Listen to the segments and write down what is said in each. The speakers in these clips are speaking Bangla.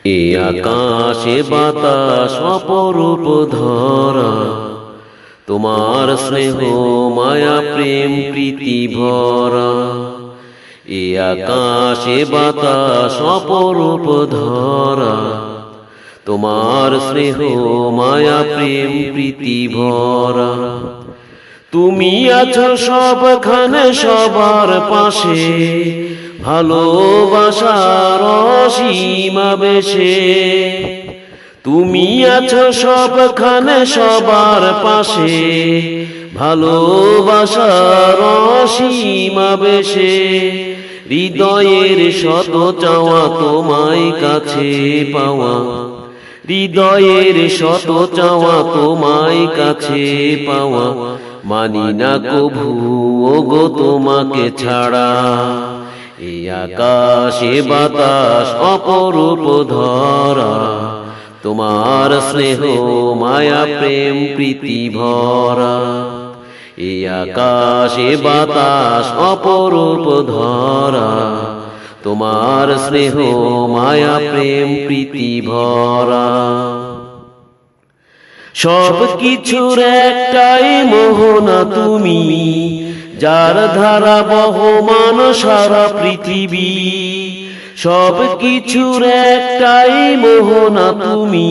এ আকাশে বাতাস অপরূপ ধরা, তোমার স্নেহ মায়া প্রেম প্রীতি ভরা। এ আকাশে বাতাস অপরূপ ধরা, তোমার স্নেহ মায়া প্রেম প্রীতি ভরা। তুমি আছো সবখানে সবার পাশে, ভালোবাসার অসীমা বেশে। তুমি আছো সবখানে সবার পাশে, ভালোবাসার অসীমা বেশে। হৃদয়ের শত চাওয়া তোমায় কাছে পাওয়া, হৃদয়ের শত চাওয়া তোমায় কাছে পাওয়া। মানি না কভু ওগো তোমাকে ছাড়া। এই আকাশে বাতাস অপরূপ ধরা, তোমার স্নেহ মায়া প্রেম প্রীতি ভরা। এই আকাশে বাতাস অপরূপ ধরা, তোমার স্নেহ মায়া প্রেম প্রীতি ভরা। সব কিছুর একটাই মোহনা তুমি, যার ধারা বহমান সারা পৃথিবী। সব কিছুর একটাই মোহনা তুমি,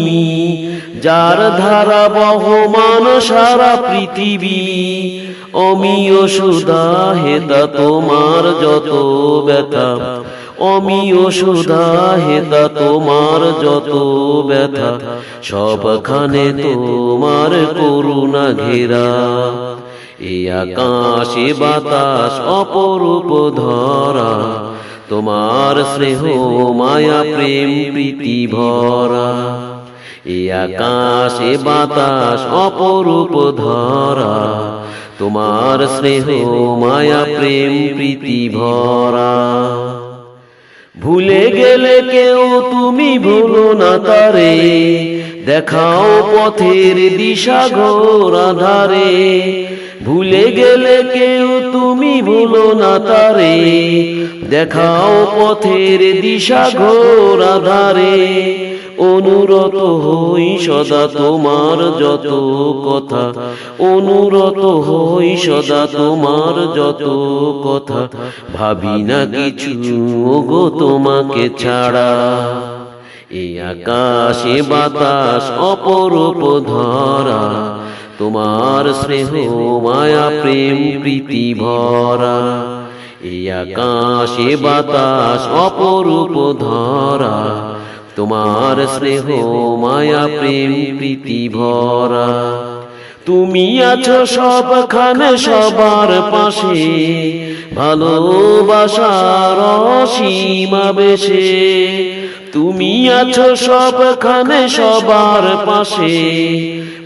যার ধারা বহমান সারা পৃথিবী। অমিয় সুধা হেতা তোমার যত ব্যথা, অমিয় সুধা হেতা তোমার যত ব্যথা। সবখানে তোমার করুণা ঘেরা। এই আকাশে বাতাস অপরূপ ধরা, তোমার স্নেহ মায়া প্রেম প্রীতি ভরা। এই আকাশে বাতাস অপরূপ ধরা, তোমার স্নেহ মায়া প্রেম প্রীতি ভরা। ভুলে গেলে কেউ তুমি ভুলো না তারে, দেখাও পথের দিশা ঘোর আধারে। ভুলে গেলে কেউ তুমি ভুলো না তারে, দেখাও পথের দিশা ঘোর আধারে। অনুরত হই সদা তোমার যত কথা, অনুরত হই সদা তোমার যত কথা। ভাবি না কিছু ওগো তোমাকে ছাড়া। এই আকাশে বাতাস অপরূপ ধরা, তোমার স্নেহ মায়া প্রেম প্রীতি ভরা। এই আকাশে বাতাস অপরূপ ধরা, তোমার স্নেহ মায়া প্রেম প্রীতি ভরা। তুমি আছো সবখানে সবার পাশে, ভালোবাসার অসীমা বেশে। তুমি আছো সবখানে সবার পাশে,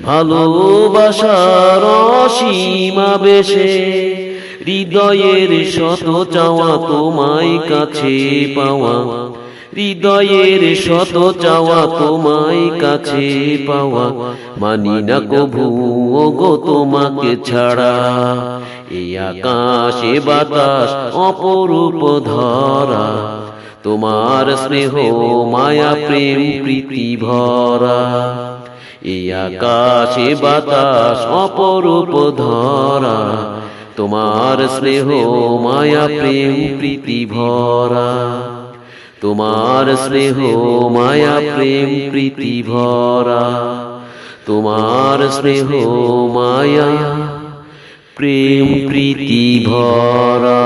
ভালোবাসার অসীমা বেশে। হৃদয়ের শত চাওয়া তোমায় কাছে পাওয়া, হৃদয়ের শত চাওয়া তোমায় কাছে পাওয়া। মানি না কভু ওগো তোমাকে ছাড়া। এই আকাশে বাতাস অপরূপ ধরা, তোমার স্নেহ মায়া প্রেম প্রীতি ভরা। এই আকাশে বাতাস অপরূপ ধরা, তোমার স্নেহ মায়া প্রেম প্রীতি ভরা। তোমার স্নেহ মায়া প্রেম প্রীতি ভরা, তোমার স্নেহ মায়া প্রেম প্রীতি ভরা।